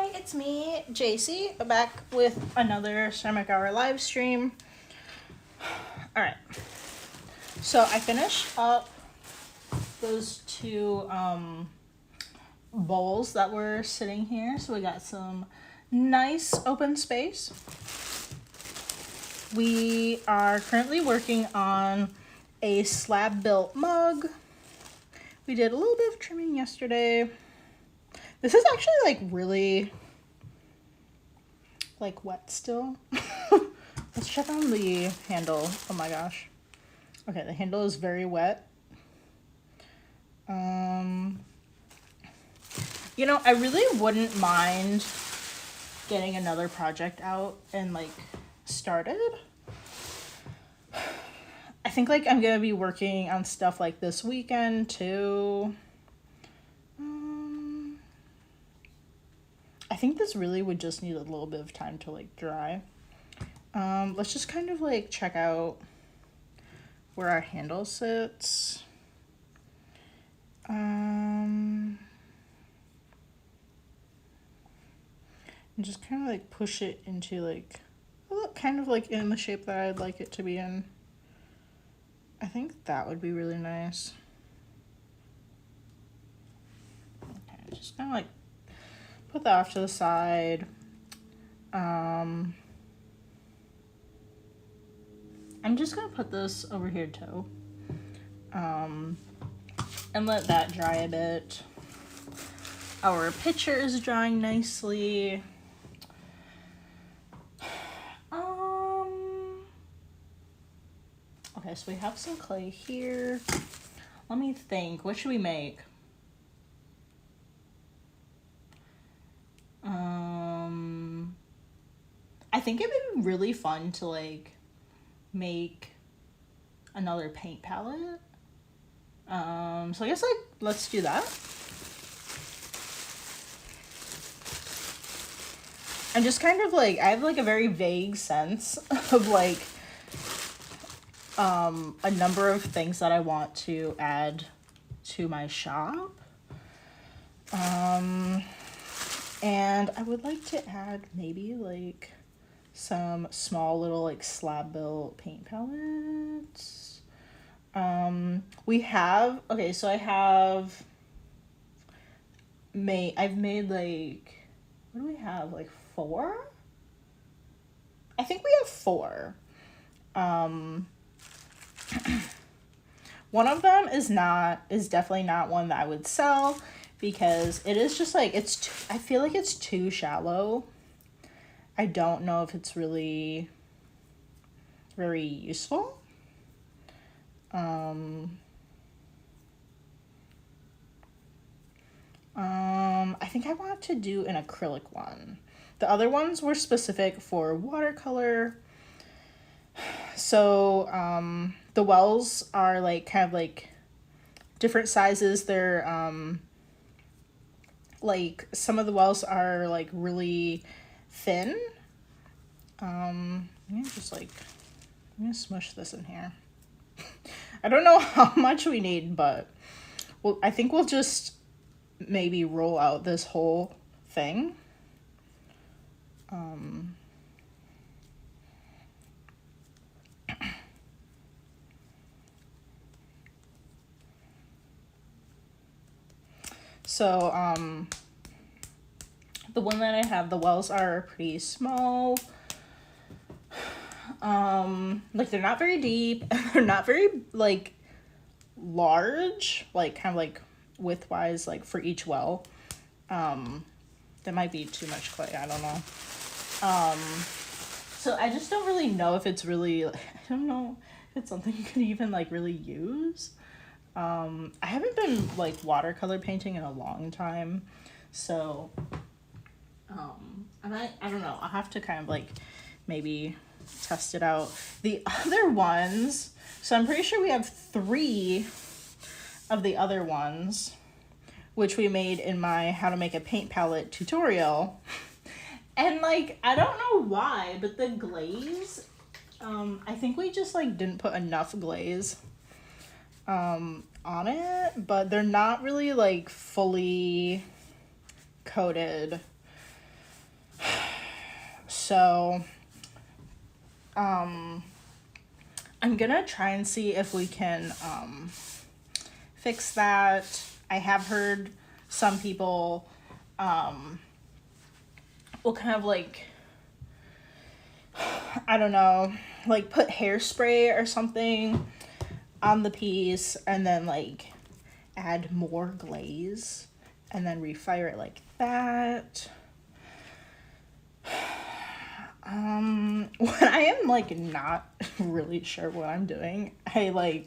Hi, it's me, JC, back with another Ceramic Hour live stream. Alright, so I finished up those two bowls that were sitting here, so we got some nice open space. We are currently working on a slab built mug. We did a little bit of trimming yesterday. This is actually like really like wet still. Let's check on the handle. Oh my gosh. Okay, the handle is very wet. You know, I really wouldn't mind getting another project out and like started. I think like I'm gonna be working on stuff like this weekend too. I think this really would just need a little bit of time to like dry. Let's just kind of like check out where our handle sits. And just kind of like push it into like, kind of like in the shape that I'd like it to be in. I think that would be really nice. Okay, just kind of like put that off to the side. I'm just gonna put this over here too. And let that dry a bit. Our pitcher is drying nicely. Okay, so we have some clay here. Let me think, what should we make? I think it'd be really fun to like make another paint palette. So I guess like let's do that. I'm just kind of like, I have like a very vague sense of like a number of things that I want to add to my shop. And I would like to add maybe like some small little like slab built paint palettes. We have, okay, so I've made like, what do we have, like 4? I think we have 4. One of them is definitely not one that I would sell because it is just like, I feel like it's too shallow. I don't know if it's really very useful. I think I want to do an acrylic one. The other ones were specific for watercolor. So, the wells are like kind of like different sizes. They're, like some of the wells are like really thin. I'm gonna smush this in here. I don't know how much we need, but I think we'll just maybe roll out this whole thing. So, the one that I have, the wells are pretty small. Like they're not very deep and they're not very like large, like kind of like widthwise, like for each well. That might be too much clay, I don't know. So I just don't really know if it's really, I don't know if it's something you can even like really use. I haven't been like watercolor painting in a long time, so I don't know, I'll have to kind of like maybe test it out. The other ones, so I'm pretty sure we have 3 of the other ones, which we made in my how to make a paint palette tutorial. And like, I don't know why, but the glaze, I think we just like didn't put enough glaze on it, but they're not really like fully coated. So, I'm gonna try and see if we can, fix that. I have heard some people, will kind of like, I don't know, like put hairspray or something on the piece and then like add more glaze and then refire it like that. When I am like not really sure what I'm doing, I like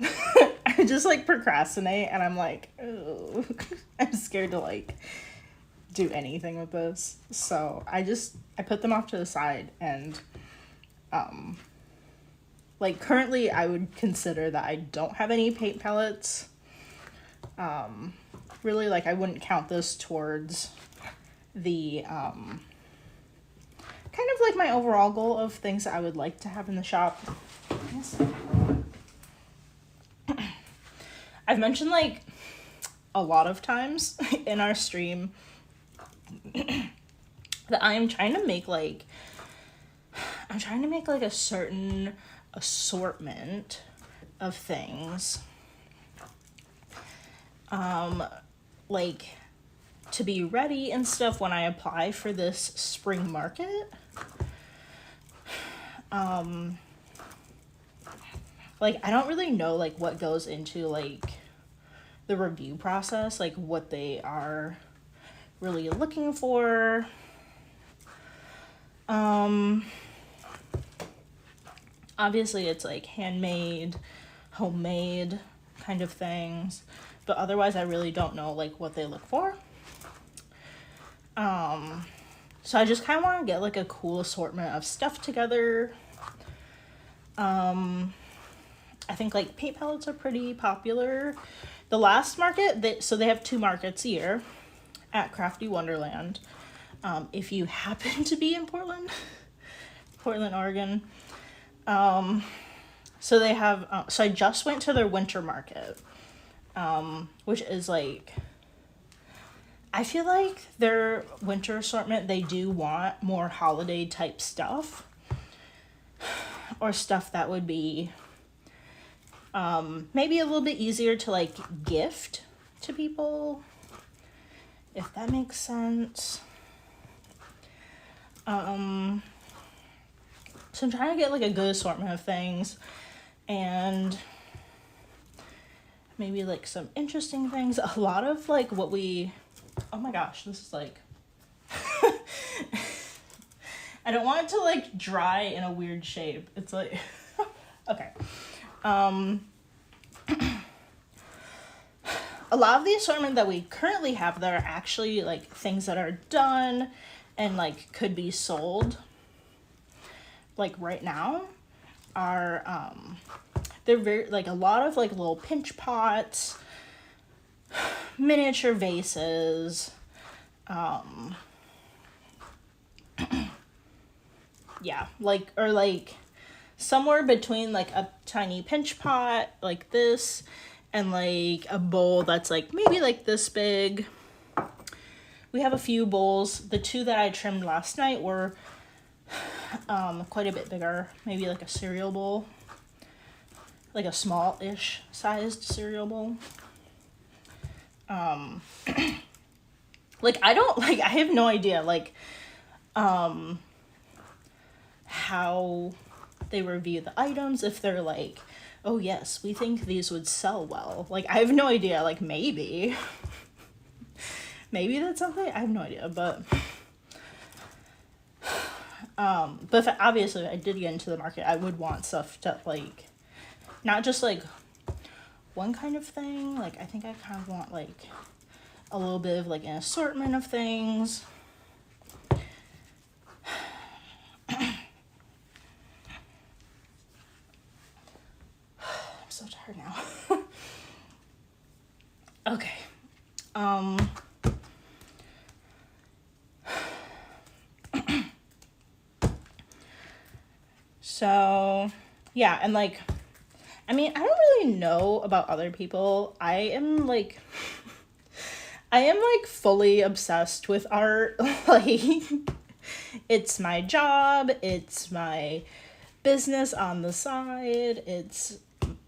I just like procrastinate and I'm like, oh, I'm scared to like do anything with this. So I put them off to the side and like currently I would consider that I don't have any paint palettes. Really, like I wouldn't count this towards the kind of like my overall goal of things that I would like to have in the shop. I've mentioned like a lot of times in our stream that I am trying to make like a certain assortment of things like to be ready and stuff when I apply for this spring market. Like I don't really know like what goes into like the review process, like what they are really looking for. Obviously it's like handmade, homemade kind of things, but otherwise I really don't know like what they look for. So I just kind of want to get like a cool assortment of stuff together. I think like paint palettes are pretty popular. The last market, so they have 2 markets a year at Crafty Wonderland. If you happen to be in Portland, Oregon. So they have, so I just went to their winter market, which is like, I feel like their winter assortment, they do want more holiday type stuff or stuff that would be maybe a little bit easier to like gift to people, if that makes sense. So I'm trying to get like a good assortment of things and maybe like some interesting things. A lot of like what we, oh my gosh, this is like, I don't want it to like dry in a weird shape. It's like, okay. A lot of the assortment that we currently have that are actually like things that are done and like could be sold like right now are they're very like a lot of like little pinch pots, miniature vases, yeah, like or like somewhere between like a tiny pinch pot like this and like a bowl that's like maybe like this big. We have a few bowls. The 2 that I trimmed last night were quite a bit bigger, maybe like a cereal bowl, like a small-ish sized cereal bowl. Like I don't like I have no idea like how they review the items, if they're like, oh yes, we think these would sell well. Like I have no idea, like maybe that's something, I have no idea, but if obviously I did get into the market, I would want stuff to like, not just like one kind of thing, like I think I kind of want like a little bit of like an assortment of things. I'm so tired now. Okay. So yeah, and like I mean, I don't really know about other people. I am like I am like fully obsessed with art. Like, it's my job, it's my business on the side, it's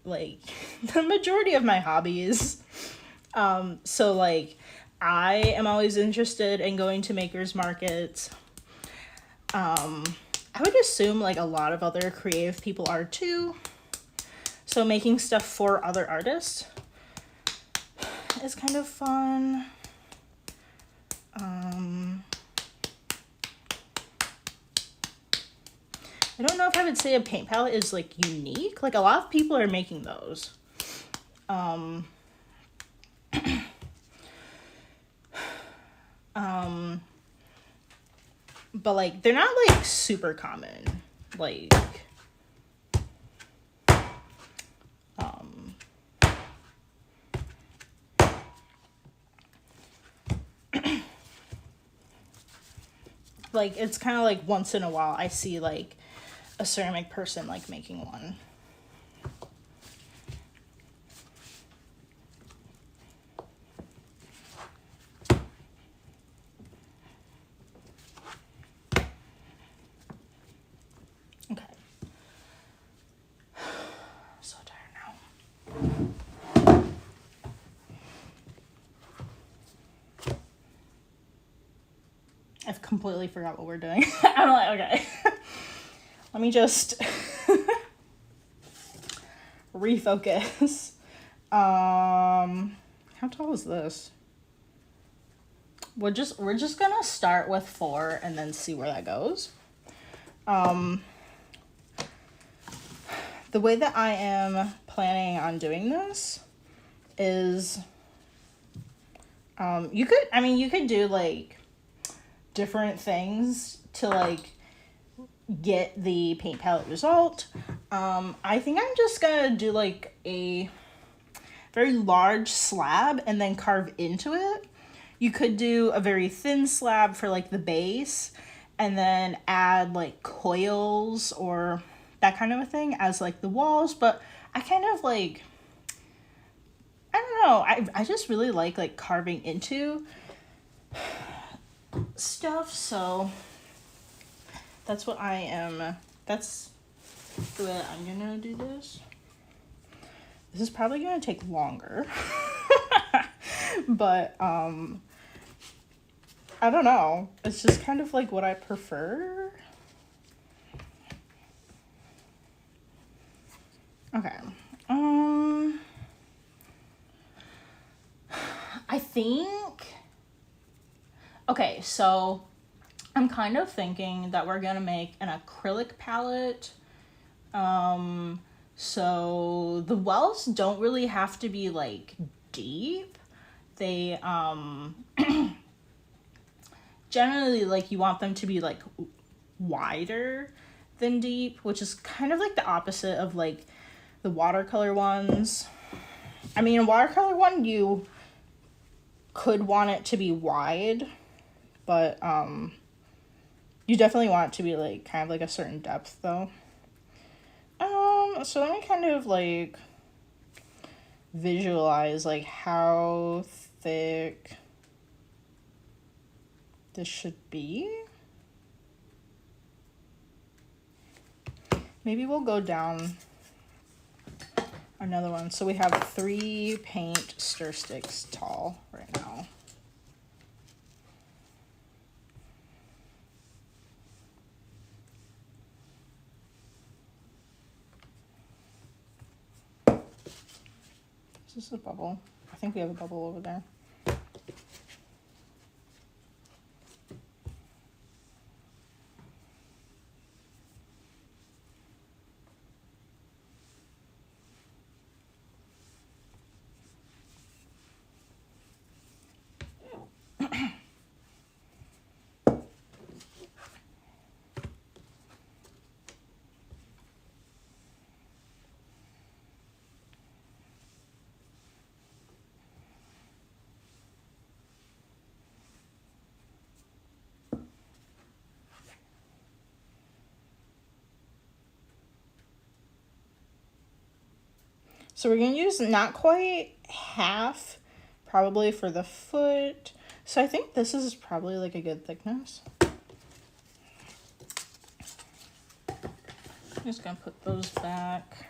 like the majority of my hobbies. So like I am always interested in going to makers markets. I would assume like a lot of other creative people are too. So making stuff for other artists is kind of fun. I don't know if I would say a paint palette is like unique. Like a lot of people are making those. But like they're not like super common. Like like it's kind of like once in a while I see like a ceramic person like making one. Okay. So tired now. I've completely forgot what we're doing. I'm like, okay. Let me just refocus. How tall is this? We're just gonna start with 4 and then see where that goes. The way that I am planning on doing this is you could do like different things to like get the paint palette result. I think I'm just gonna do like a very large slab and then carve into it. You could do a very thin slab for like the base and then add like coils or that kind of a thing as like the walls, but I kind of like, I don't know, I just really like carving into stuff, so that's what that's the way I'm gonna do this. This is probably gonna take longer. But I don't know. It's just kind of like what I prefer. Okay. I think, okay, so I'm kind of thinking that we're gonna make an acrylic palette. So the wells don't really have to be like deep. They generally like you want them to be like wider than deep, which is kind of like the opposite of like the watercolor ones. I mean, a watercolor one you could want it to be wide, but you definitely want it to be like kind of like a certain depth though. So let me kind of like visualize like how thick this should be. Maybe we'll go down another one. So we have 3 paint stir sticks tall right now. Is this a bubble? I think we have a bubble over there. So we're gonna use not quite half probably for the foot. So I think this is probably like a good thickness. I'm just gonna put those back.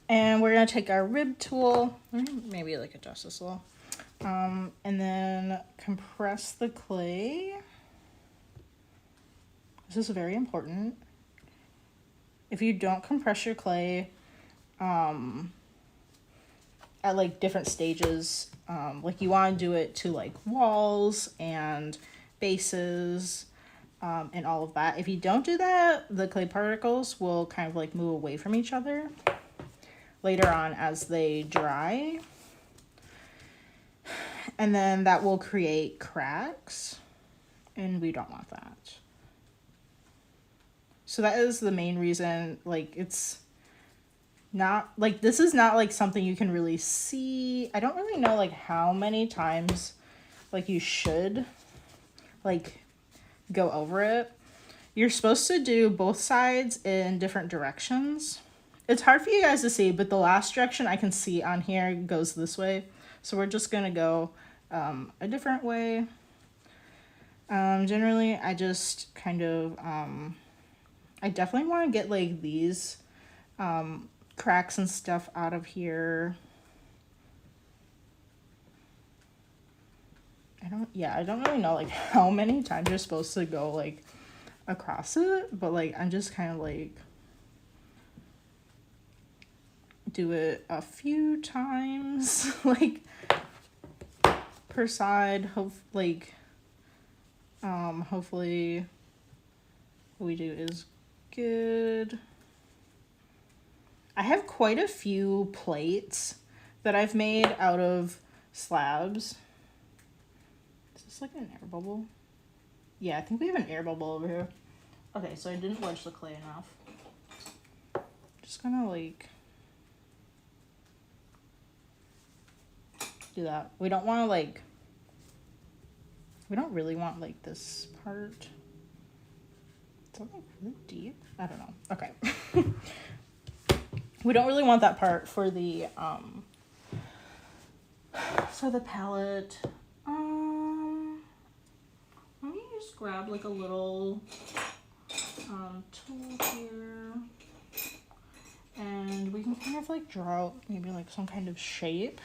And we're gonna take our rib tool, maybe like adjust this a little, and then compress the clay. This is very important. If you don't compress your clay at like different stages, like you want to do it to like walls and bases and all of that. If you don't do that, the clay particles will kind of like move away from each other later on as they dry. And then that will create cracks, and we don't want that. So that is the main reason, like, it's not, like, this is not, like, something you can really see. I don't really know, like, how many times, like, you should, like, go over it. You're supposed to do both sides in different directions. It's hard for you guys to see, but the last direction I can see on here goes this way. So we're just going to go a different way. Generally, I just kind of... I definitely want to get like these cracks and stuff out of here. I don't really know like how many times you're supposed to go like across it, but like I'm just kind of like do it a few times like per side. Hopefully what we do is good. I have quite a few plates that I've made out of slabs. Is this like an air bubble? Yeah, I think we have an air bubble over here. Okay, so I didn't wedge the clay enough. Just gonna like do that. We don't want to like, we don't really want like this part. Is that like really deep? I don't know. Okay. We don't really want that part for the palette. Let me just grab like a little tool here, and we can kind of like draw out maybe like some kind of shape.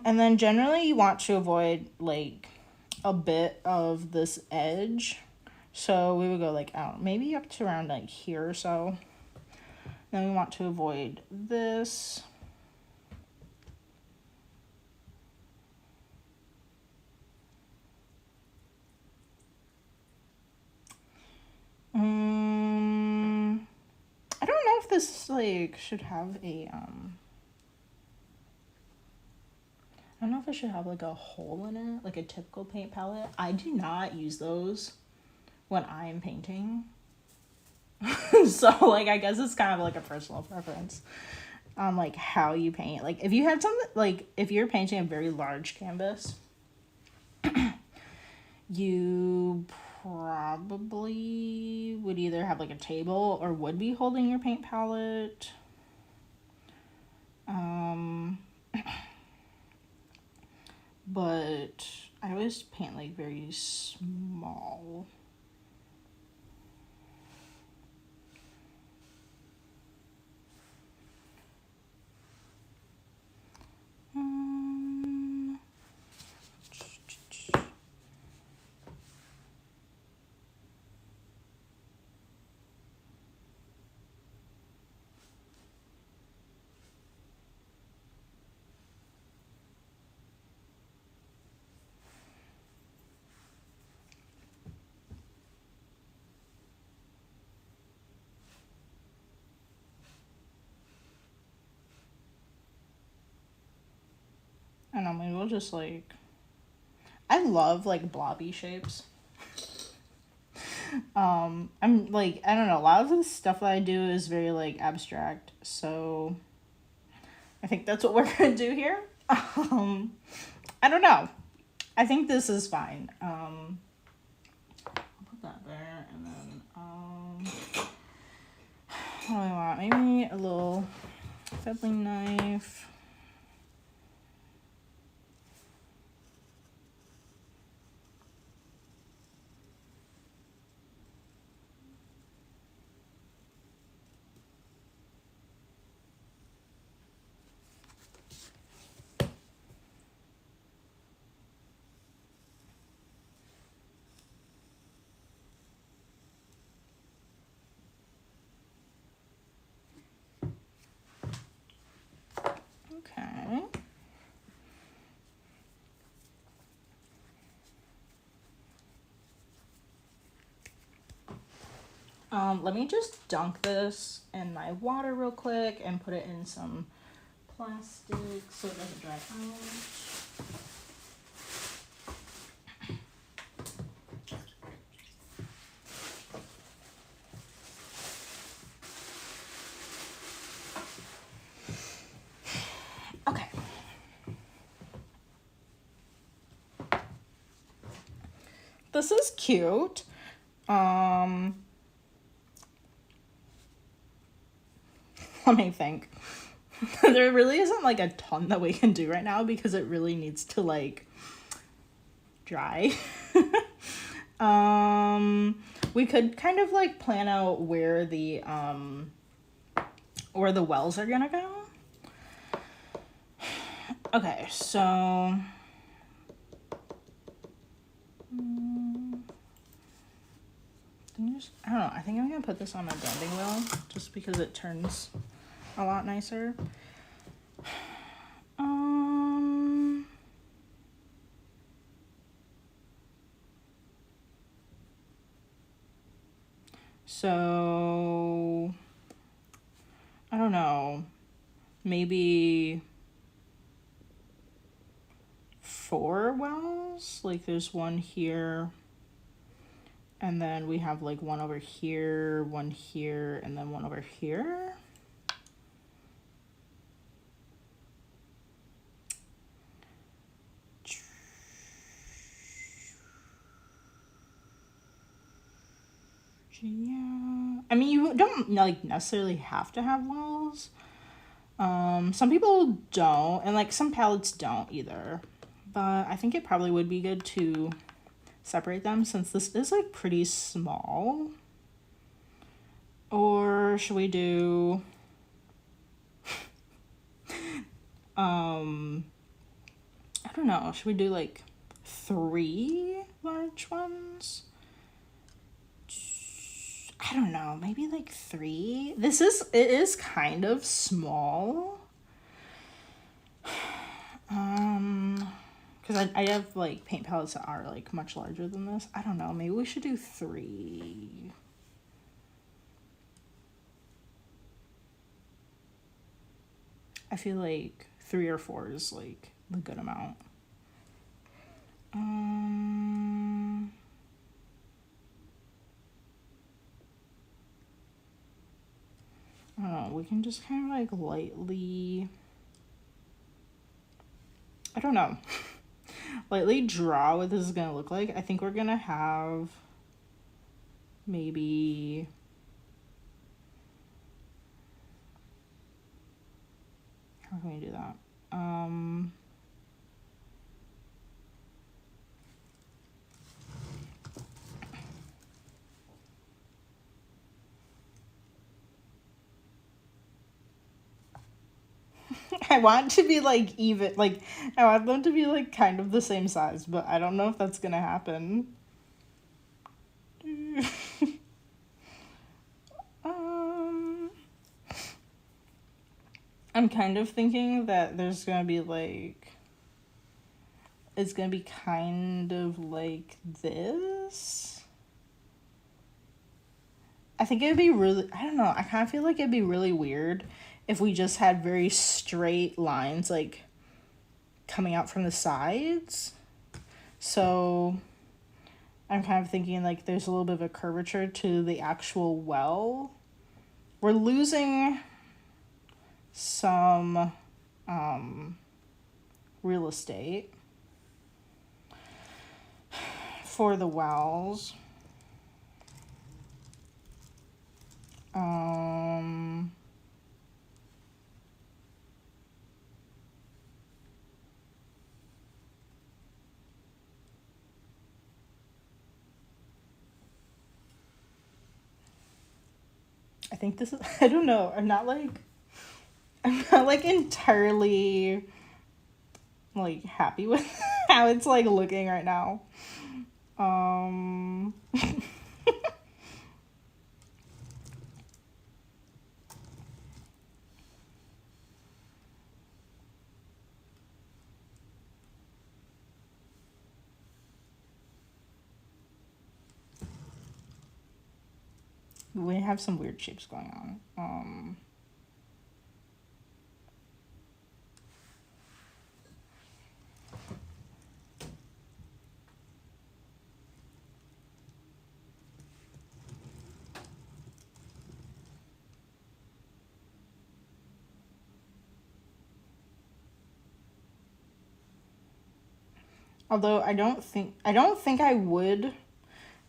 And then generally you want to avoid like a bit of this edge. So we would go like out, maybe up to around like here or so. Then we want to avoid this. I don't know if this like should have a I don't know if it should have like a hole in it, like a typical paint palette. I do not use those when I'm painting. So like I guess it's kind of like a personal preference on like how you paint. Like if you had something like if you're painting a very large canvas, you probably would either have like a table or would be holding your paint palette. But I always paint like very small. I don't know, maybe we'll just like, I love like blobby shapes. I'm like, I don't know, a lot of the stuff that I do is very like abstract, so I think that's what we're gonna do here. I don't know. I think this is fine. I'll put that there, and then do I want? Maybe a little fettling knife. Okay. Let me just dunk this in my water real quick and put it in some plastic so it doesn't dry out. Okay. This is cute. Let me think. There really isn't like a ton that we can do right now because it really needs to like dry. We could kind of like plan out where the wells are gonna go. Okay, so I don't know, I think I'm gonna put this on my bending wheel just because it turns a lot nicer. So I don't know, maybe 4 wells. Like there's one here, and then we have like one over here, one here, and then one over here. Yeah, I mean, you don't like necessarily have to have wells. Some people don't, and like some palettes don't either, but I think it probably would be good to separate them since this is like pretty small. Or should we do I don't know, should we do like 3 large ones? I don't know, maybe like 3. It is kind of small. Because I have like paint palettes that are like much larger than this. I don't know, maybe we should do 3. I feel like 3 or 4 is like the good amount. I don't know, we can just kind of like lightly, I don't know, lightly draw what this is gonna look like. I think we're gonna have maybe how can we do that? I want to be like even, like I want them to be like kind of the same size, but I don't know if that's gonna happen. I'm kind of thinking that there's gonna be like, it's gonna be kind of like this. I think it'd be really, I don't know, I kind of feel like it'd be really weird if we just had very straight lines like coming out from the sides. So I'm kind of thinking like there's a little bit of a curvature to the actual well. We're losing some real estate for the wells. I think this is, I don't know, I'm not like entirely like happy with how it's like looking right now. We have some weird shapes going on. Although I don't think I would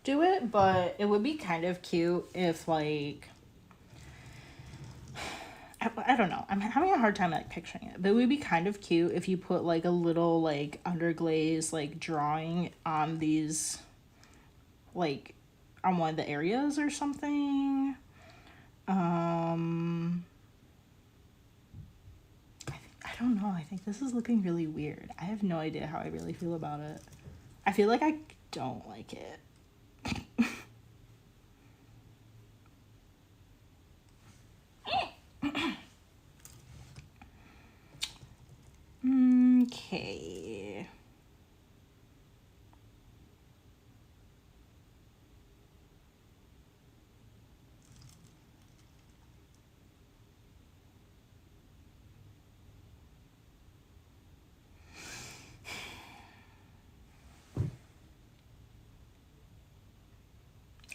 do it, but it would be kind of cute if like I don't know. I'm having a hard time like picturing it, but it would be kind of cute if you put like a little like underglaze like drawing on these like on one of the areas or something. I don't know. I think this is looking really weird. I have no idea how I really feel about it. I feel like I don't like it. Okay.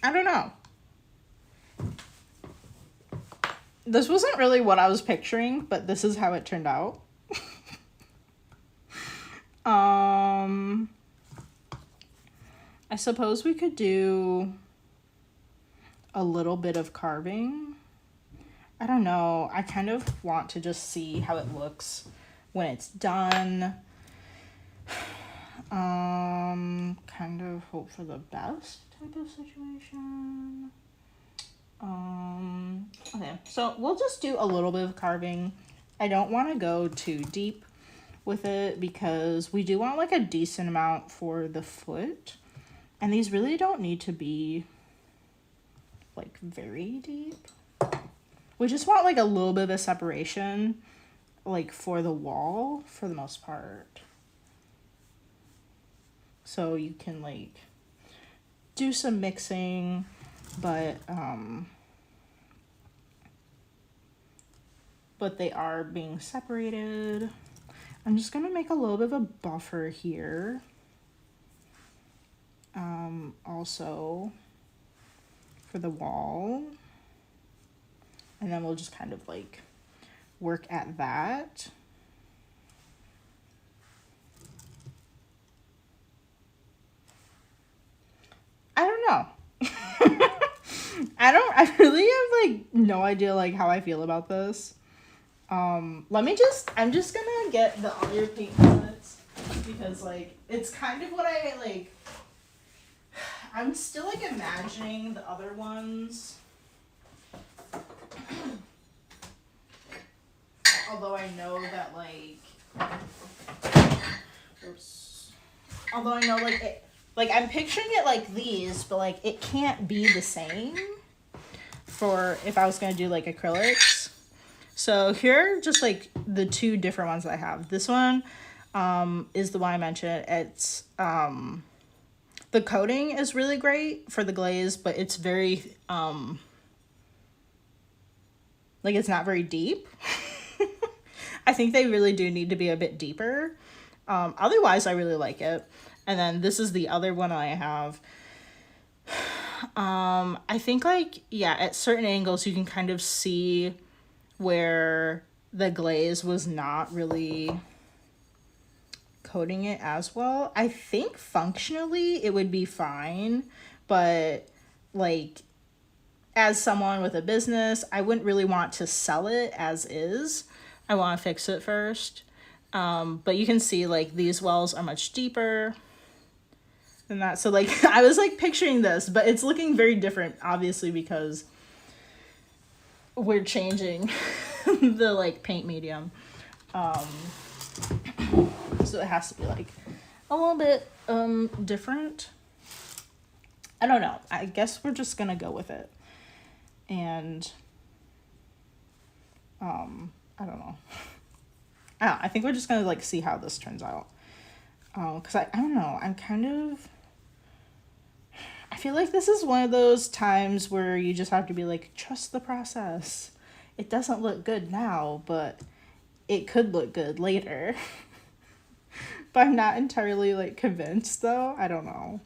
I don't know. This wasn't really what I was picturing, but this is how it turned out. I suppose we could do a little bit of carving. I don't know. I kind of want to just see how it looks when it's done. Kind of hope for the best type of situation. Okay, so we'll just do a little bit of carving. I don't want to go too deep with it because we do want like a decent amount for the foot. And these really don't need to be like very deep. We just want like a little bit of a separation like for the wall for the most part. So you can like do some mixing, but they are being separated. I'm just gonna make a little bit of a buffer here. Also for the wall. And then we'll just kind of like work at that. I don't know. I really have like no idea like how I feel about this. I'm just gonna get the other paint palettes because like it's kind of what I like. I'm still like imagining the other ones. Although I know that like, oops. Although I know like it, like I'm picturing it like these, but like it can't be the same for if I was gonna do like acrylics. So here are just like the two different ones that I have. This one is the one I mentioned. It's the coating is really great for the glaze, but it's very like it's not very deep. I think they really do need to be a bit deeper. Otherwise I really like it. And then this is the other one I have. I think like, yeah, at certain angles you can kind of see where the glaze was not really coating it as well. I think functionally it would be fine, but like as someone with a business, I wouldn't really want to sell it as is. I want to fix it first. But you can see like these wells are much deeper than that. So like I was like picturing this, but it's looking very different, obviously, because we're changing the like paint medium. So it has to be like a little bit different. I don't know. I guess we're just gonna go with it. And I don't know. I think we're just gonna like see how this turns out. Because I don't know. I feel like this is one of those times where you just have to be like, trust the process. It doesn't look good now, but it could look good later. But I'm not entirely like convinced though. I don't know.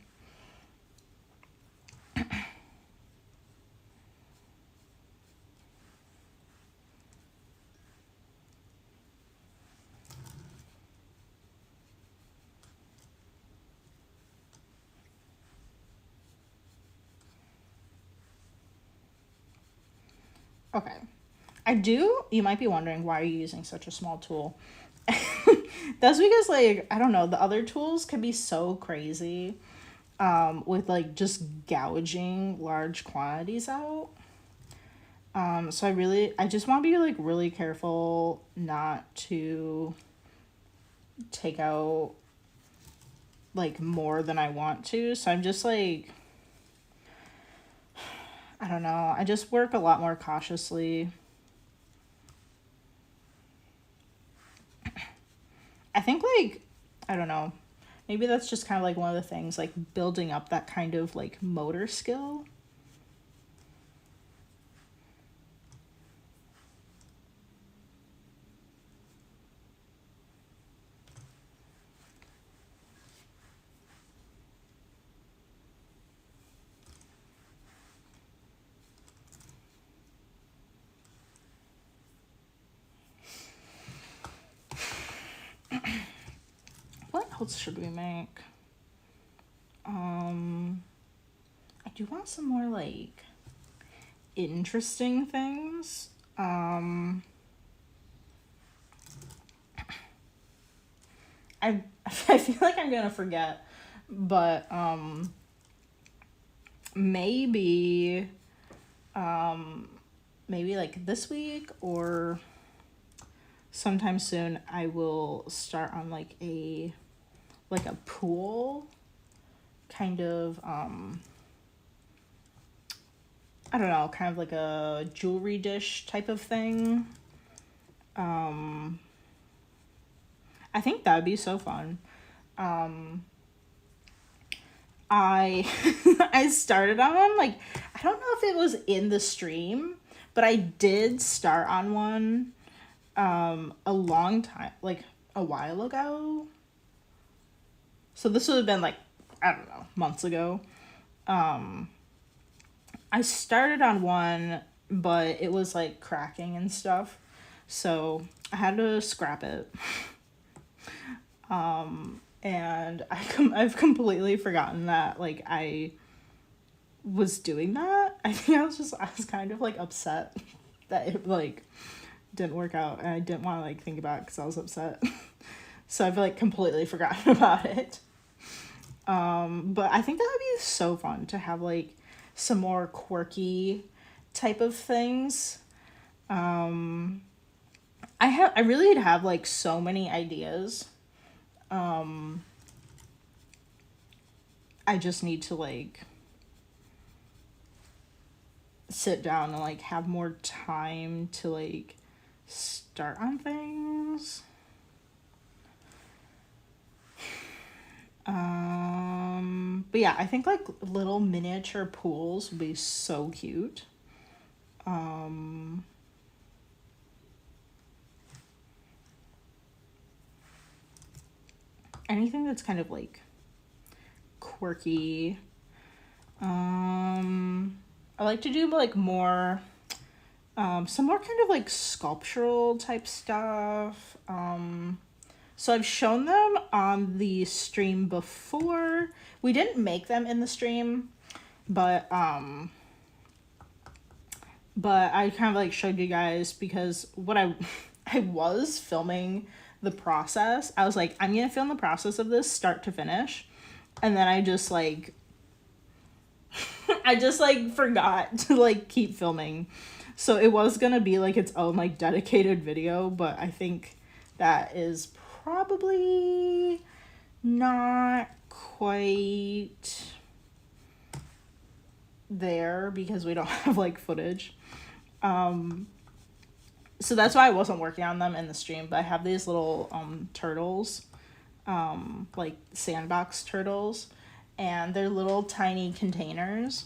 Okay. You might be wondering, why are you using such a small tool? That's because, like, I don't know, the other tools can be so crazy with, like, just gouging large quantities out. So I just want to be, like, really careful not to take out, like, more than I want to. So I'm just, like, I don't know. I just work a lot more cautiously. I think, like, I don't know. Maybe that's just kind of like one of the things, like building up that kind of like motor skill. What else should we make? I do want some more like interesting things. I feel like I'm gonna forget, but maybe like this week or sometime soon I will start on like a pool kind of I don't know, kind of like a jewelry dish type of thing. I think that would be so fun. I I started on one, like, I don't know if it was in the stream, but I did start on one a long time, like a while ago. So this would have been like, I don't know, months ago. I started on one, but it was like cracking and stuff. So I had to scrap it. And I've completely forgotten that like I was doing that. I was kind of like upset that it like didn't work out, and I didn't want to like think about it because I was upset. So I've like completely forgotten about it. But I think that would be so fun to have like some more quirky type of things. I really have like so many ideas. I just need to like sit down and like have more time to like start on things. But yeah, I think like little miniature pools would be so cute. Anything that's kind of like quirky. I like to do like more some more kind of like sculptural type stuff. So I've shown them on the stream before. We didn't make them in the stream, but But I kind of like showed you guys because what I was filming the process. I was like, I'm gonna film the process of this start to finish, and then I just like I just like forgot to like keep filming. So it was gonna be like its own like dedicated video, but I think that is probably not quite there because we don't have like footage. So that's why I wasn't working on them in the stream, but I have these little turtles, like sandbox turtles, and they're little tiny containers.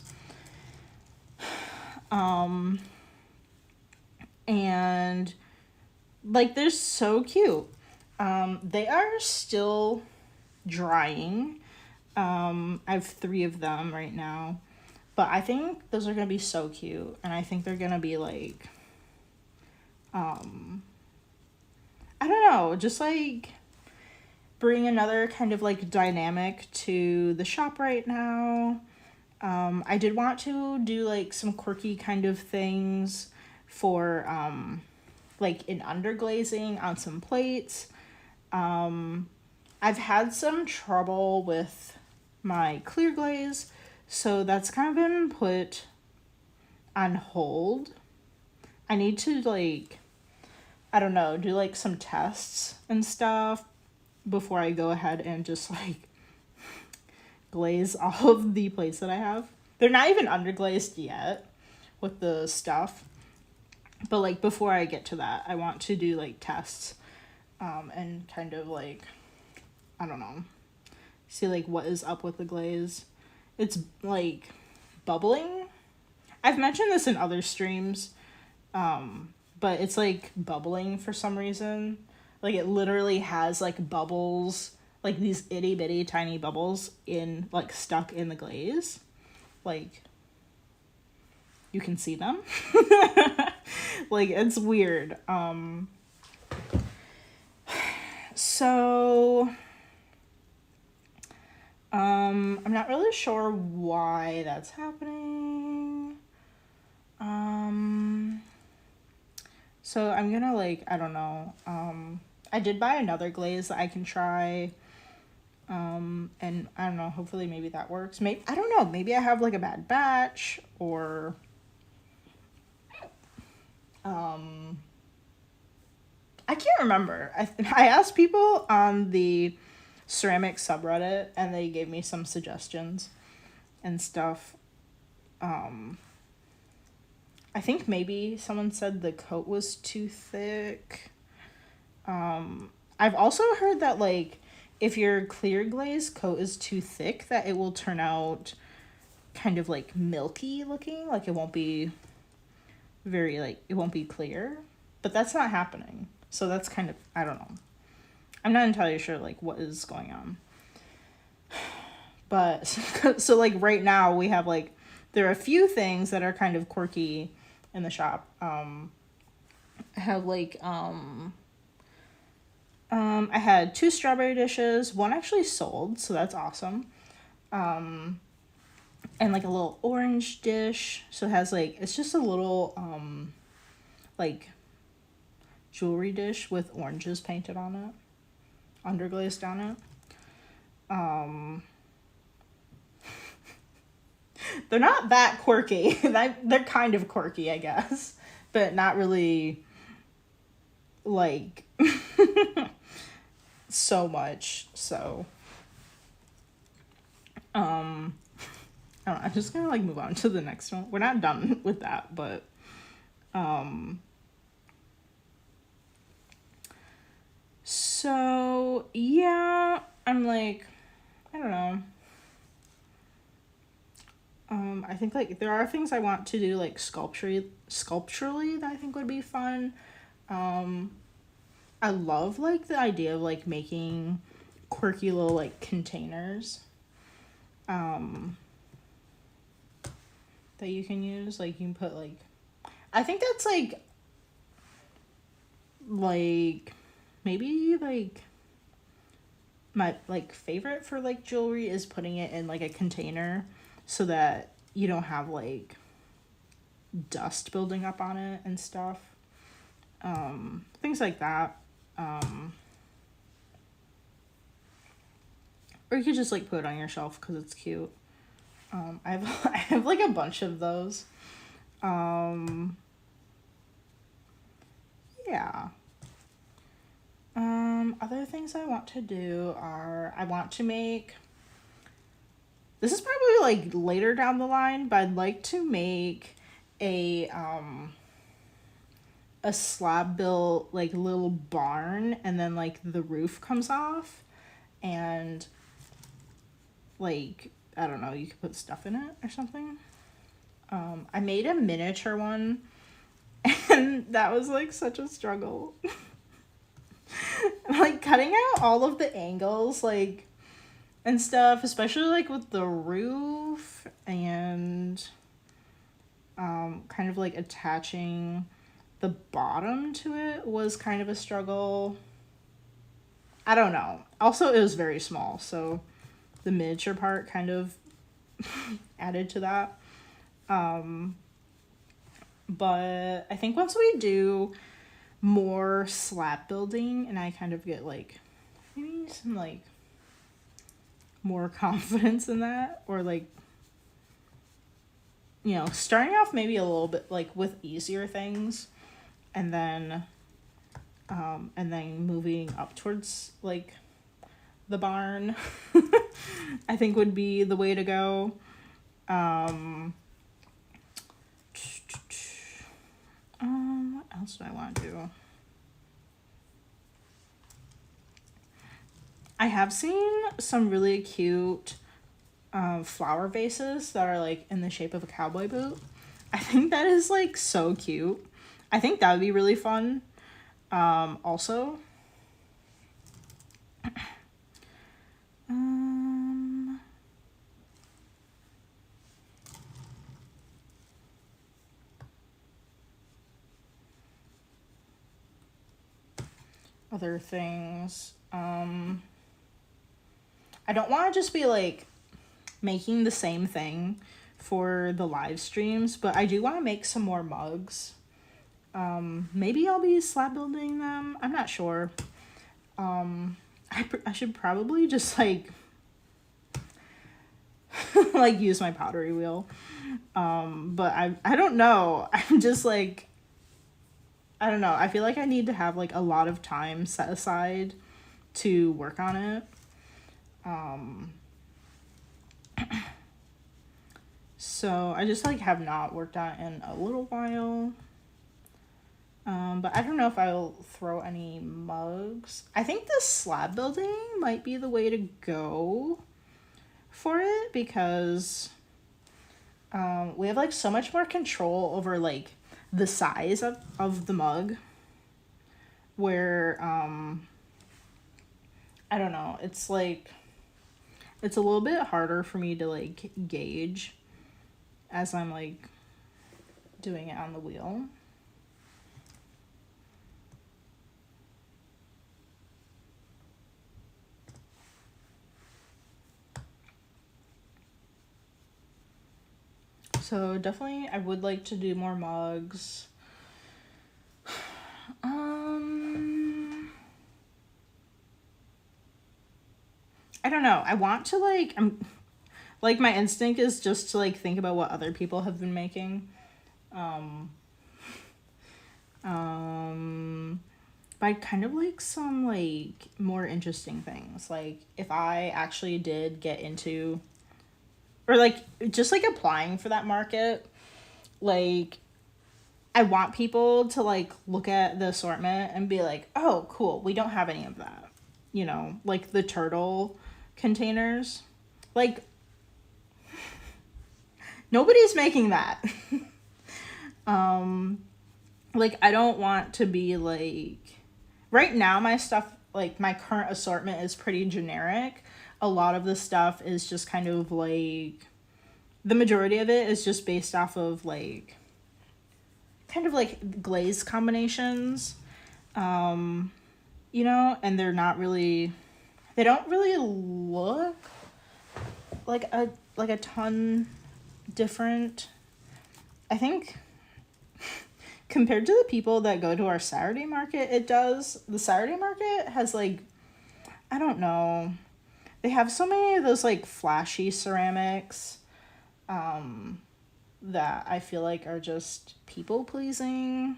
And like they're so cute. They are still drying. I have 3 of them right now, but I think those are gonna be so cute, and I think they're gonna be like, I don't know, just like bring another kind of like dynamic to the shop right now. I did want to do like some quirky kind of things for like an underglazing on some plates. I've had some trouble with my clear glaze, so that's kind of been put on hold. I need to like, I don't know, do like some tests and stuff before I go ahead and just like glaze all of the plates that I have. They're not even underglazed yet with the stuff, but like before I get to that, I want to do like tests and kind of like, I don't know, see like what is up with the glaze. It's like bubbling. I've mentioned this in other streams, but it's like bubbling for some reason. Like it literally has like bubbles, like these itty bitty tiny bubbles in like stuck in the glaze. Like you can see them. Like it's weird. So I'm not really sure why that's happening. So I'm gonna like, I don't know. I did buy another glaze that I can try. And I don't know, hopefully maybe that works. Maybe, I don't know, maybe I have like a bad batch or I can't remember. I asked people on the ceramic subreddit and they gave me some suggestions and stuff. I think maybe someone said the coat was too thick. I've also heard that like if your clear glaze coat is too thick, that it will turn out kind of like milky looking, like it won't be very like, it won't be clear, but that's not happening. So that's kind of, I don't know. I'm not entirely sure like what is going on. But so like right now we have like, there are a few things that are kind of quirky in the shop. I have like, I had 2 strawberry dishes. One actually sold, so that's awesome. And like a little orange dish. So it has like, it's just a little, like jewelry dish with oranges painted on it, underglazed on it. They're not that quirky. They're kind of quirky, I guess, but not really like so much. So I don't know, I'm just gonna like move on to the next one. We're not done with that, but so yeah, I'm like, I don't know. I think like there are things I want to do like sculpturally that I think would be fun. I love like the idea of like making quirky little like containers that you can use. Like you can put like, I think that's like maybe like my like favorite for like jewelry is putting it in like a container so that you don't have like dust building up on it and stuff. Things like that. Or you could just like put it on your shelf because it's cute. I have like a bunch of those. Yeah. Other things I want to do are, I want to make, this is probably like later down the line, but I'd like to make a slab built like little barn, and then like the roof comes off, and like, I don't know, you could put stuff in it or something. I made a miniature one, and that was like such a struggle. Like cutting out all of the angles, like, and stuff, especially like with the roof, and kind of like attaching the bottom to it was kind of a struggle. I don't know. Also, it was very small, so the miniature part kind of added to that. But I think once we do more slab building and I kind of get like maybe some like more confidence in that, or like, you know, starting off maybe a little bit like with easier things, and then moving up towards like the barn, I think would be the way to go. What else do I want to do? I have seen some really cute flower vases that are like in the shape of a cowboy boot. I think that is like so cute. I think that would be really fun. Also, other things. I don't want to just be like making the same thing for the live streams, but I do want to make some more mugs. Maybe I'll be slab building them. I'm not sure. I should probably just like like use my pottery wheel. But I don't know. I'm just like, I don't know. I feel like I need to have like a lot of time set aside to work on it. So I just like have not worked on it in a little while. But I don't know if I'll throw any mugs. I think the slab building might be the way to go for it, because we have like so much more control over like the size of the mug, where I don't know, it's like it's a little bit harder for me to like gauge as I'm like doing it on the wheel. So definitely I would like to do more mugs. I don't know. I want to like, like my instinct is just to like think about what other people have been making. But kind of like some like more interesting things. Like if I actually did get into, or like just like applying for that market, like I want people to like look at the assortment and be like, oh cool, we don't have any of that, you know, like the turtle containers, like nobody's making that. Like I don't want to be like, right now my stuff, like my current assortment is pretty generic. A lot of the stuff is just kind of like, the majority of it is just based off of like kind of like glaze combinations, you know, and they're not really, they don't really look like a ton different. I think compared to the people that go to our Saturday market, the Saturday market has like, I don't know, they have so many of those like flashy ceramics that I feel like are just people pleasing.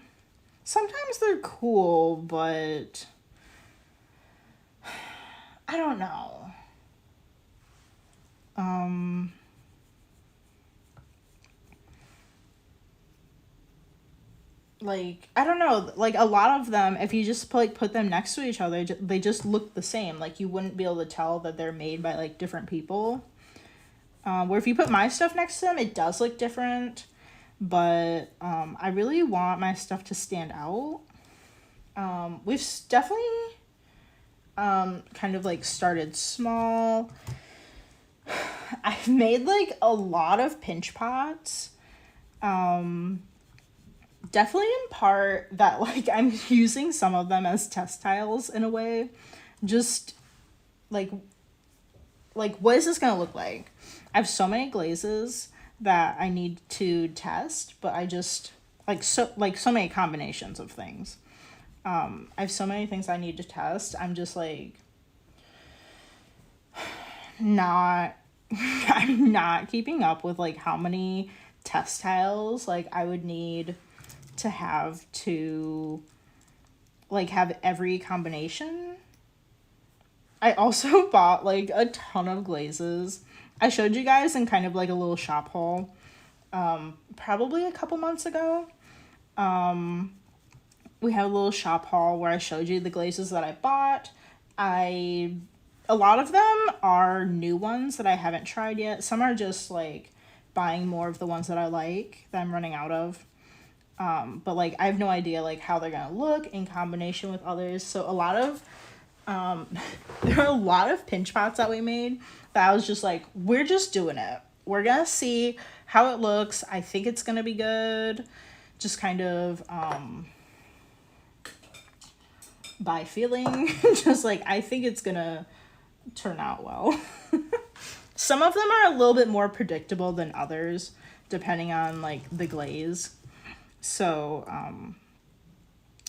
Sometimes they're cool, but I don't know. Like, I don't know, like a lot of them, if you just put them next to each other, they just look the same. Like, you wouldn't be able to tell that they're made by like different people. Where if you put my stuff next to them, it does look different. But I really want my stuff to stand out. We've definitely kind of like started small. I've made like a lot of pinch pots. Definitely in part that like I'm using some of them as test tiles in a way. Just like what is this gonna look like? I have so many glazes that I need to test, but I just so many combinations of things. I have so many things I need to test. I'm just like I'm not keeping up with like how many test tiles like I would need to have like have every combination. I also bought like a ton of glazes. I showed you guys in kind of like a little shop haul probably a couple months ago. We had a little shop haul where I showed you the glazes that I bought. A lot of them are new ones that I haven't tried yet. Some are just like buying more of the ones that I like that I'm running out of. But like I have no idea like how they're gonna look in combination with others. So a lot of there are a lot of pinch pots that we made that I was just like, we're just doing it. We're gonna see how it looks. I think it's gonna be good. Just kind of by feeling. Just like I think it's gonna turn out well. Some of them are a little bit more predictable than others, depending on like the glaze. So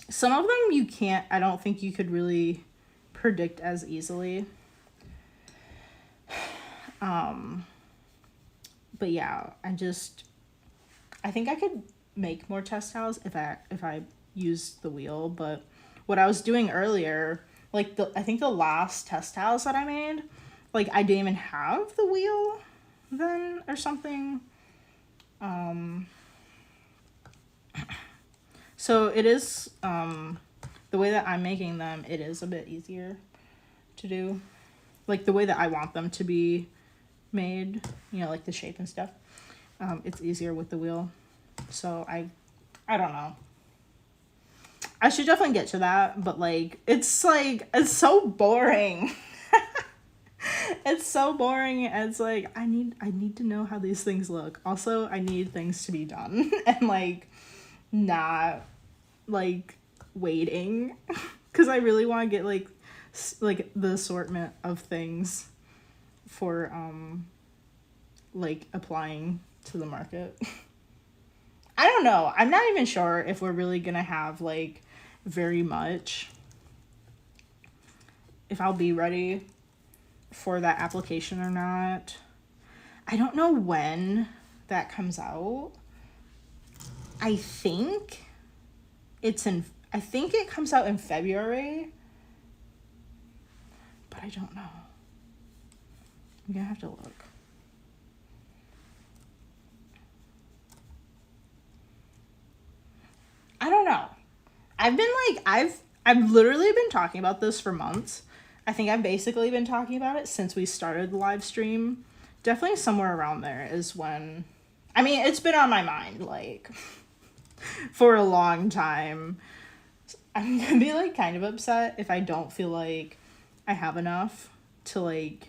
some of them I don't think you could really predict as easily. But yeah, I think I could make more test tiles if I used the wheel. But what I was doing earlier, like I think the last test tiles that I made, like I didn't even have the wheel then or something. So it is, the way that I'm making them, it is a bit easier to do. Like the way that I want them to be made, you know, like the shape and stuff. It's easier with the wheel. So I don't know. I should definitely get to that, but like, it's so boring. It's so boring. It's like, I need to know how these things look. Also, I need things to be done and like not like waiting because I really want to get like the assortment of things for like applying to the market. I don't know. I'm not even sure if we're really gonna have like very much, if I'll be ready for that application or not. I don't know when that comes out. I think it comes out in February, but I don't know. I'm gonna have to look. I don't know. I've literally been talking about this for months. I think I've basically been talking about it since we started the live stream. Definitely somewhere around there is when, I mean, it's been on my mind, like, for a long time. I'm gonna be, like, kind of upset if I don't feel like I have enough to, like,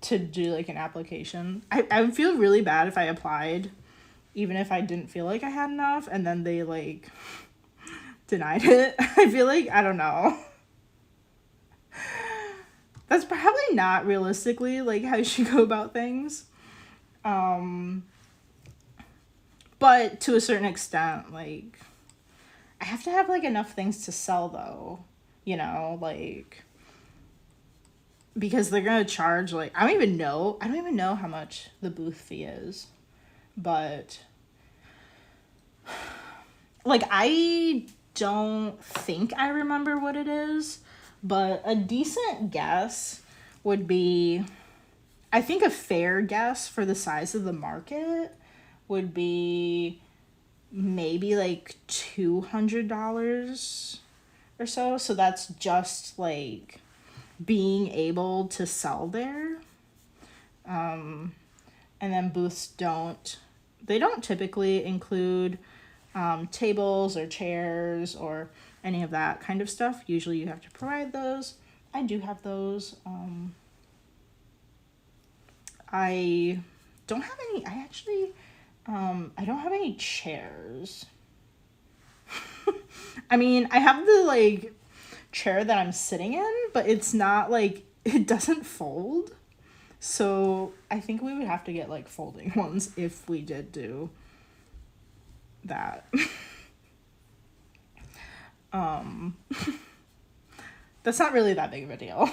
to do, like, an application. I would feel really bad if I applied, even if I didn't feel like I had enough, and then they, like, denied it. I feel like, I don't know. That's probably not realistically, like, how you should go about things. But But to a certain extent, like, I have to have, like, enough things to sell, though, you know, like, because they're gonna charge, like, I don't even know how much the booth fee is, but, like, I don't think I remember what it is, but a decent guess would be, I think a fair guess for the size of the market would be maybe like $200 or so. So that's just like being able to sell there. And then booths don't typically include tables or chairs or any of that kind of stuff. Usually you have to provide those. I do have those. I don't have any, I don't have any chairs. I mean, I have the, like, chair that I'm sitting in, but it's not, like, it doesn't fold. So I think we would have to get, like, folding ones if we did do that. That's not really that big of a deal.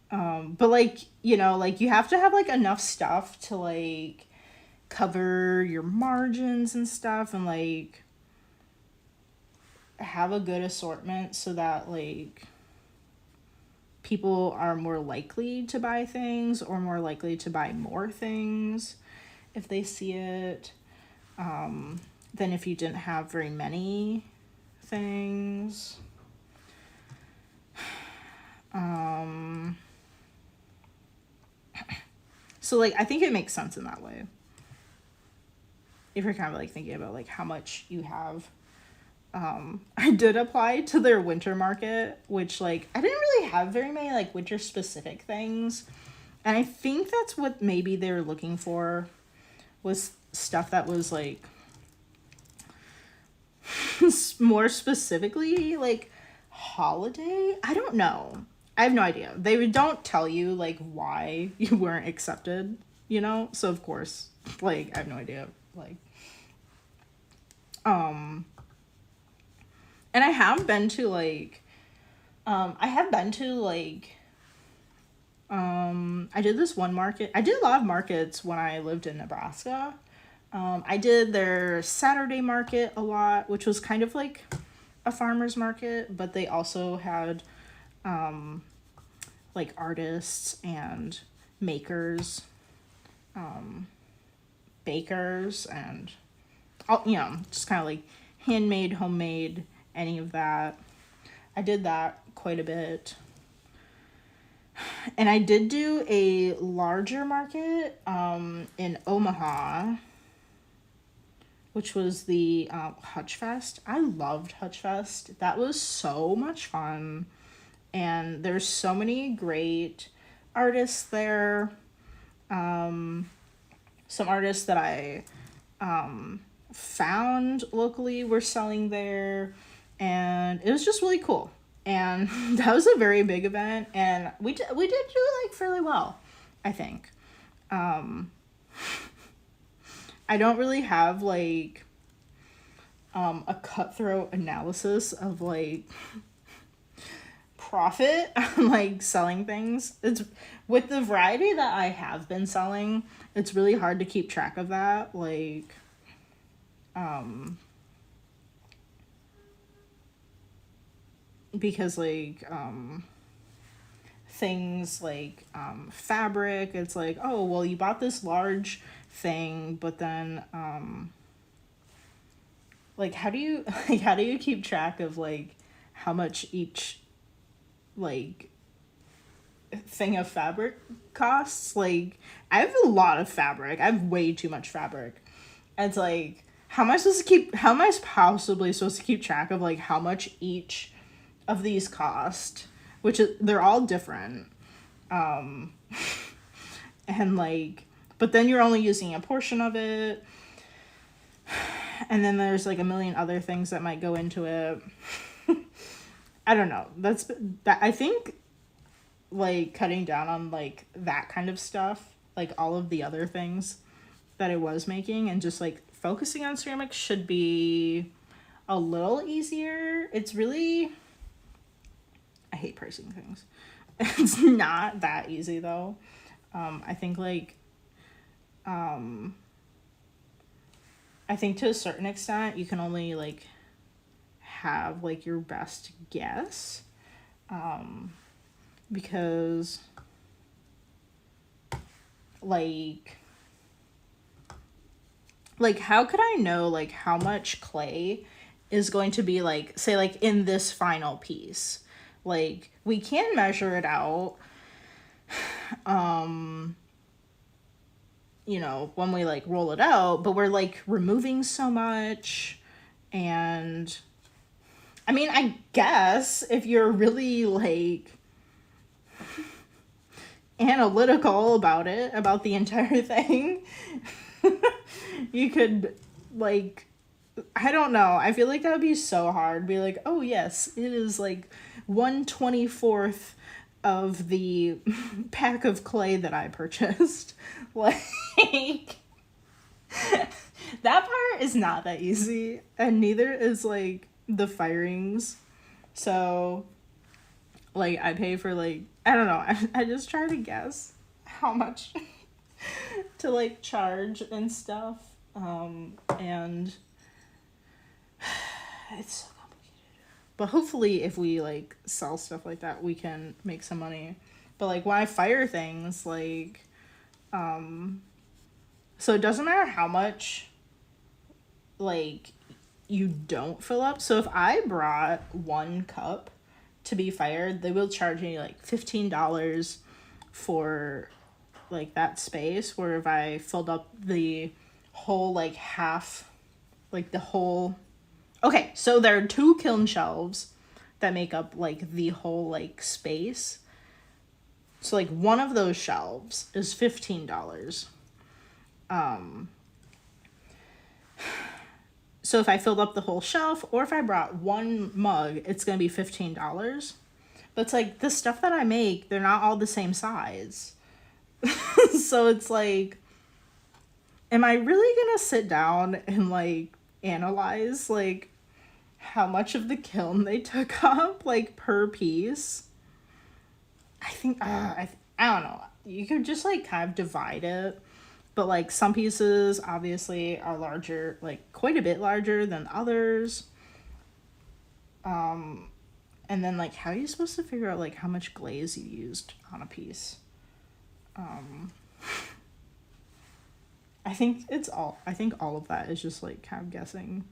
But, like, you know, like, you have to have, like, enough stuff to, like, cover your margins and stuff, and, like, have a good assortment so that, like, people are more likely to buy things or more likely to buy more things if they see it, than if you didn't have very many things. So, like, I think it makes sense in that way. If you're kind of, like, thinking about, like, how much you have. I did apply to their winter market, which, like, I didn't really have very many, like, winter-specific things. And I think that's what maybe they were looking for, was stuff that was, like, more specifically, like, holiday? I don't know. I have no idea. They don't tell you, like, why you weren't accepted, you know? So, of course, like, I have no idea. Like, and I have been to, like, I did this one market. I did a lot of markets when I lived in Nebraska. I did their Saturday market a lot, which was kind of like a farmer's market, but they also had, like, artists and makers, bakers, and, you know, just kind of like handmade, homemade, any of that. I did that quite a bit. And I did do a larger market in Omaha, which was the Hutch Fest. I loved Hutch Fest. That was so much fun. And there's so many great artists there. Some artists that I found locally were selling there. And it was just really cool. And that was a very big event. And we did do, like, fairly well, I think. I don't really have, like, a cutthroat analysis of, like, profit on, like, selling things. It's with the variety that I have been selling, it's really hard to keep track of that. Like, because, like, things like fabric, it's like, oh, well, you bought this large thing, but then like, how do you keep track of, like, how much each, like, thing of fabric costs? Like, I have a lot of fabric. I have way too much fabric. And it's like, how am I possibly supposed to keep track of, like, how much each of these cost, which is, they're all different, and, like, but then you're only using a portion of it, and then there's, like, a million other things that might go into it. I don't know. I think, like, cutting down on, like, that kind of stuff, like, all of the other things that I was making, and just, like, focusing on ceramics should be a little easier. It's really, I hate pricing things. It's not that easy though. I think like, I think to a certain extent you can only like have like your best guess, because like how could I know like how much clay is going to be like, say like in this final piece? Like we can measure it out, you know, when we like roll it out, but we're like removing so much. And I mean, I guess if you're really like analytical about it, about the entire thing, you could like, I don't know. I feel like that would be so hard. Be like, oh yes, it is like 1/24 of the pack of clay that I purchased. Like, that part is not that easy, and neither is like the firings. So like I pay for like, I don't know, I just try to guess how much to like charge and stuff, and it's so complicated. But hopefully if we like sell stuff like that, we can make some money. But like when I fire things, like so it doesn't matter how much like you don't fill up. So if I brought 1 cup to be fired, they will charge me like $15 for like that space, where if I filled up the whole like half, like the whole, okay, so there are 2 kiln shelves that make up like the whole like space. So like one of those shelves is $15. So if I filled up the whole shelf, or if I brought 1 mug, it's gonna be $15. But it's like the stuff that I make, they're not all the same size. So it's like, am I really gonna sit down and like analyze like how much of the kiln they took up like per piece? I think I don't know. You could just like kind of divide it, but like some pieces obviously are larger, like quite a bit larger than others. And then like how are you supposed to figure out like how much glaze you used on a piece? I think all of that is just like kind of guessing.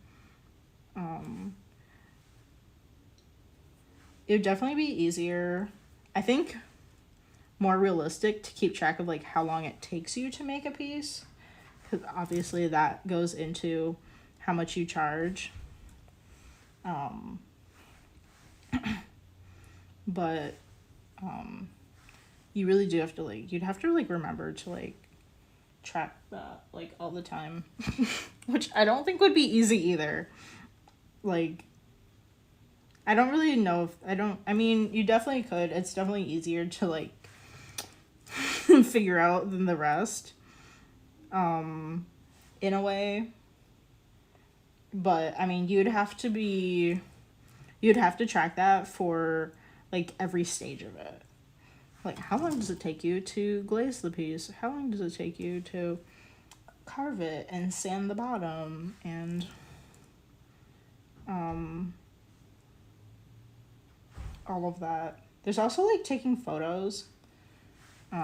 It would definitely be easier, I think more realistic, to keep track of like how long it takes you to make a piece, because obviously that goes into how much you charge. But you really do have to like, you'd have to like remember to like track that like all the time, which I don't think would be easy either. Like I don't really know if I mean you definitely could. It's definitely easier to like figure out than the rest, in a way. But I mean you'd have to track that for like every stage of it. Like how long does it take you to glaze the piece? How long does it take you to carve it and sand the bottom? And all of that. There's also like taking photos, but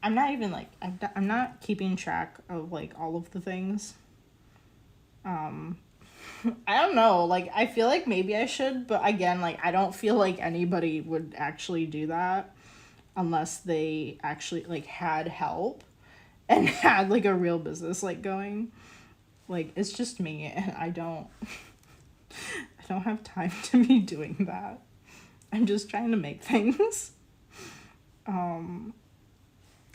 I'm not even like, I'm not keeping track of like all of the things. I don't know, like I feel like maybe I should, but again, like I don't feel like anybody would actually do that unless they actually like had help and had like a real business like going. Like it's just me, and I don't have time to be doing that. I'm just trying to make things. I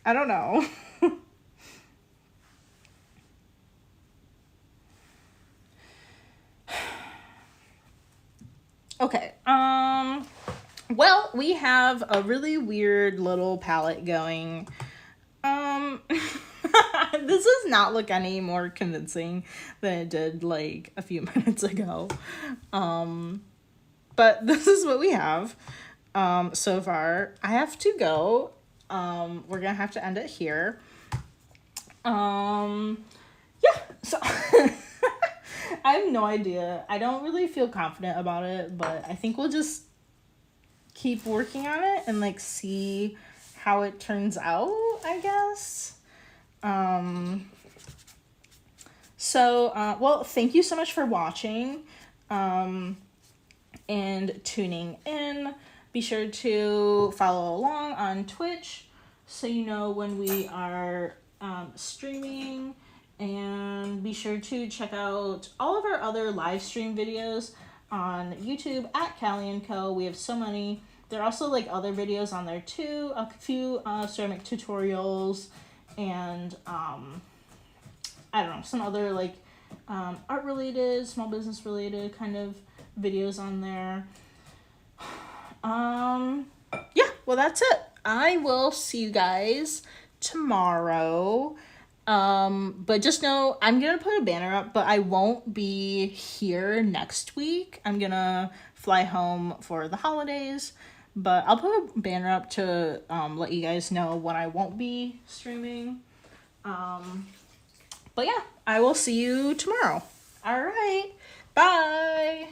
don't know. Okay, well, we have a really weird little palette going. not look any more convincing than it did like a few minutes ago. But this is what we have so far. I have to go. We're gonna have to end it here. Yeah, so I have no idea. I don't really feel confident about it, but I think we'll just keep working on it and like see how it turns out, I guess. Well, thank you so much for watching and tuning in. Be sure to follow along on Twitch so you know when we are streaming, and be sure to check out all of our other live stream videos on YouTube at Callie & Co. We have so many. There are also like other videos on there too, a few ceramic tutorials, and I don't know, some other like art related, small business related kind of videos on there. Yeah, well, that's it. I will see you guys tomorrow. But just know I'm gonna put a banner up, but I won't be here next week. I'm gonna fly home for the holidays, but I'll put a banner up to let you guys know when I won't be streaming. But yeah, I will see you tomorrow. All right, bye.